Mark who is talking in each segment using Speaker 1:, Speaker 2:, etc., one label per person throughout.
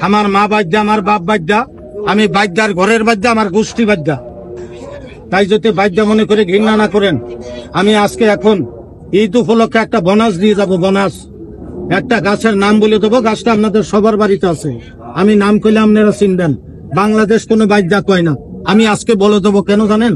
Speaker 1: আমার মা বাদ্যা, আমার বাপ বাদ্যা, আমি বাদ্যার ঘরের বাদ্যা, আমার গোষ্ঠী বাদ্যা। তাই যদি বাদ্যা মনে করে ঘৃণা না করেন, আমি আজকে এখন ঈদ উপলক্ষে একটা বোনাস দিয়ে যাব। বোনাস একটা গাছের নাম বলে দেবো, গাছটা আপনাদের সবার বাড়িতে আছে। আমি নাম কইলে আপনারা চিনবেন। বাংলাদেশ কোনো বাদ্যা কয় না। আমি আজকে বলে দেবো, কেন জানেন?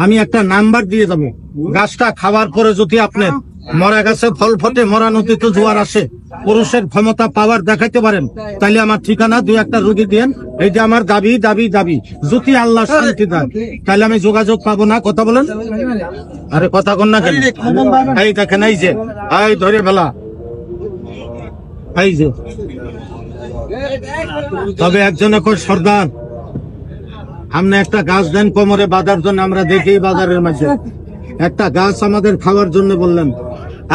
Speaker 1: আমি একটা নাম্বার দিয়ে যাবো। গাছটা খাওয়ার পরে যদি আপনার মরা গাছে ফল ফটে, মরা নদীতে জোয়ার আসে, পুরুষের ক্ষমতা পাওয়ার দেখাইতে পারেন, তাইলে আমার ঠিকানা 2-1টা রোগী দিয়েন। এই যে আমার দাবি দাবি দাবি, যদি আল্লাহ শান্তি দেন তাহলে আমি যোগাযোগ পাবো না। কথা বলেন, আরে কথা কন না কেন? এই দেখেন, এই যে এই ধরে ফেলা, এই যে। তবে একজনে কই, সর্দার আপনি একটা গাছ দেন কোমরে বাঁধার জন্য। আমরা দেখি বাজারের মাঝে একটা গাছ আমাদের খাওয়ার জন্য বললেন।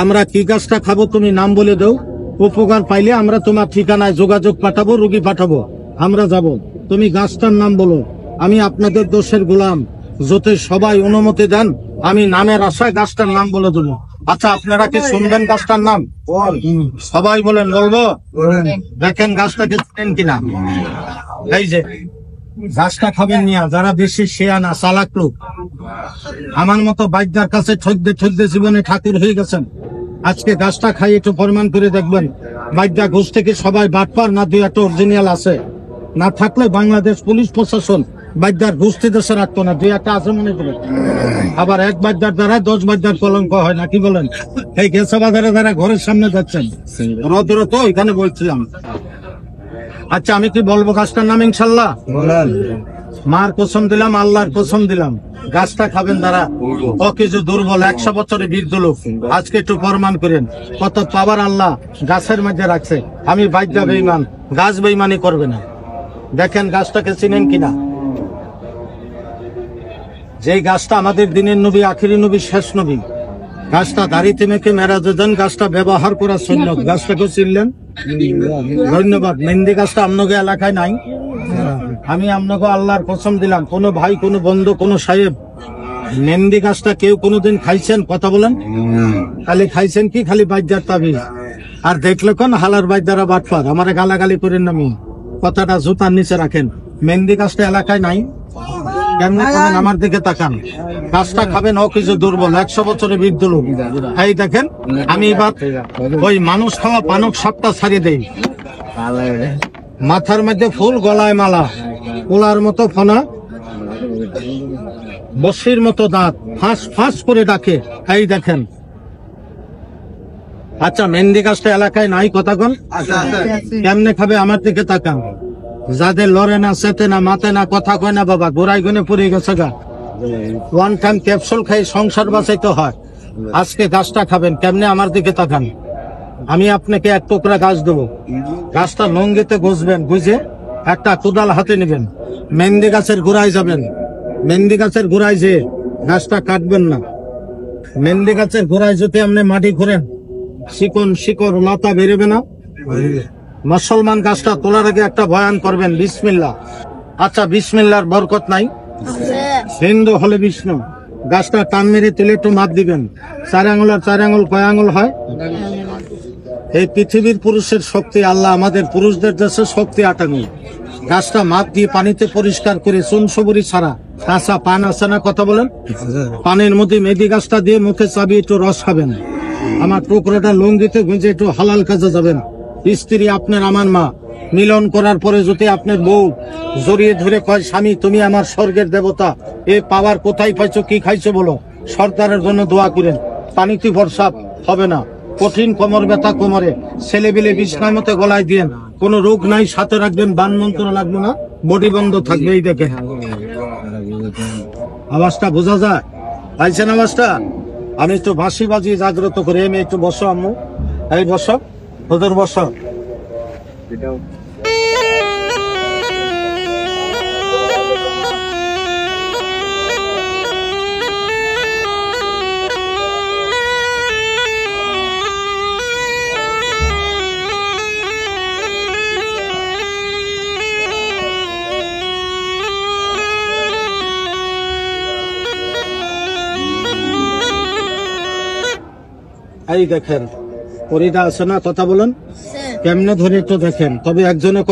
Speaker 1: আমরা কি গাছটা খাবো তুমি নাম বলে দাও, উপকার পাইলে আমরা তোমার ঠিকানায় যোগাযোগ পাঠাবো, রুগী পাঠাবো, আমরা যাব। তুমি গাছটার নাম বলো, আমি আপনাদের দোষের গোলাম। যদি সবাই অনুমতি দেন, আমি নামের আশায় গাছটার নাম বলে দেবো। আচ্ছা, আপনারা কি শুনবেন গাছটার নাম? সবাই বলেন, বলবো? দেখেন গাছটাকে চেনেন কিনা। এই যে গাছটা খাবেন নিয়া যারা বেশি শেয়ানা চালাক লোক, আমার মতো বাদ্যার কাছে ঠকতে ঠকতে জীবনে ঠাকুর হয়ে গেছেন, আজকে গাছটা খাই একটু প্রমাণ করে দেখবেন বাদ্যা ঘোষ থেকে সবাই বাটপার না 2-1টা অরিজিনাল আছে। না থাকলে বাংলাদেশ পুলিশ প্রশাসন বাদ্যার ঘুষতে দেশে রাখতো না। 2-1টা আছে মনে করে। আবার এক বাদ্যার দ্বারা 10 বাদ্যার কলঙ্ক হয় না, কি বলেন? এই গেছে বাজারে যারা ঘরের সামনে যাচ্ছেন, রোদ্র তো এখানে বলছিলাম। আচ্ছা, আমি কি বলবো গাছটার নাম? ইনশাল্লাহ মার কসম দিলাম, আল্লাহর কসম দিলাম, গাছটা খাবেন তারা কিছু দুর্বল 100 বছরের বৃদ্ধ লোক। আজকে একটু প্রমাণ করেন কত পাওয়ার আল্লাহ গাছের মধ্যে রাখছে। আমি বাদ্যা বেঈমান, গাছ বেঈমানি করবে না। দেখেন গাছটাকে চিনেন কিনা। যে গাছটা আমাদের দিনের নবী, আখিরি নবী, শেষ নবী, গাছটা দাড়িতে মেখে মেরাজে দেন, গাছটা ব্যবহার করা সুন্নত। গাছটাকে চিনলেন? ধন্যবাদ। মেহেন্দি গাছটা আপনাকে এলাকায় নাই। আমি আপনাকে আল্লাহর কসম দিলাম, কোন ভাই, কোন বন্ধু, কোন সাহেব মেহেন্দি গাছটা কেউ কোনোদিন খাইছেন? কথা বলেন। খালি খাইছেন কি? খালি বাদ্যার তাবিজ। আর দেখলে কোন হালার বাদ্যারা বাটপার। আমারে গালাগালি করেন না, আমি কথাটা জুতার নিচে রাখেন। মেহেন্দি গাছটা এলাকায় নাই। কেমন করেন? আমার দিকে তাকান। গাছটা খাবেন কিছু দুর্বল 100 বছরের বৃদ্ধ লোক। এই দেখেন, আমি এবার ওই মানুষ খাওয়া পানক সাপটা ছাড়িয়ে দেই। মাথার মধ্যে ফুল, গলায় মালা, পোলার মতো ফনা, বসির মতো দাঁত, ফাঁস ফাঁস করে ডাকে। এই দেখেন। আচ্ছা, মেহেন্দি গাছটা এলাকায় নাই। কথা কন, কেমনে খাবে? আমার দিকে তাকান। যাদের লড়ে না, চেতে না, মাতে না, কথা কয় না, বাবা গোড়ায় গনে পড়ে গেছে গা। 1 টাইম ক্যাপসুল খাই সংসার বাঁচাইতে হয়। আজকে গাছটা খাবেন কেমনে? আমার দিকে তাকান। আমি আপনাকে 1 টুকরা গাছ দেবো। গাছটা লঙ্গিতে গুজবেন, গুজে একটা কোদাল হাতে নেবেন, মেহেন্দি গাছের গোড়ায় যাবেন। মেহেন্দি গাছের গোড়ায় যে গাছটা কাটবেন না। মেহেন্দি গাছের গোড়ায় যদি আপনি মাটি ঘোরেন, শিকন শিকড় লতা বেরোবে না। মুসলমান গাছটা তোলার আগে একটা বয়ান করবেন, বিসমিল্লাহ। আচ্ছা, বিসমিল্লাহর বরকত নাই? হিন্দু হলে বিষ্ণু। গাছটা টান মেরে তেলে একটু মাপ দিবেন। 4 আঙুল আর 4 আঙুল কয় আঙুল হয়? এই পৃথিবীর পুরুষের শক্তি আল্লাহ আমাদের পুরুষদের দেশে শক্তি 8 আঙুল। গাছটা মাপ দিয়ে পানিতে পরিষ্কার করে চুন সবুরি ছাড়া কাঁচা পান আছে না? কথা বলেন। পানের মধ্যে মেহেন্দি গাছটা দিয়ে মুখে চাবিয়ে একটু রস খাবেন। আমার টুকরোটা লঙ্গিতে গুঁজে একটু হালাল কাজে যাবেন। স্ত্রী আপনার, আমার মা, মিলন করার পরে যদি আপনার বউ জড়িয়ে ধরে কয়, স্বামী তুমি আমার স্বর্গের দেবতা, এ পাওয়ার কোথায় পাইছো, কি খাইছো বলো, সর্দারের জন্য দোয়া করেন। পানিতে ভরসা হবে না। কঠিন কোমর ব্যথা কোমরে, ছেলেবেলে বিছনার মতো গলায় দিয়েন। কোন রোগ নাই, সাথে রাখবেন, বান মন্ত্র লাগবে না, বডি বন্ধ থাকবে। এই দেখে আওয়াজটা বোঝা যায়? পাইছেন আওয়াজটা? আমি একটু বাঁশি বাজিয়ে জাগ্রত করে। আমি একটু বসো আম্মু, এই বসো, ওদের বসো। এই দেখেন পরিটা আছে না? কথা বলেন। কেমনে ধরে একটু দেখেন। তবে একজনে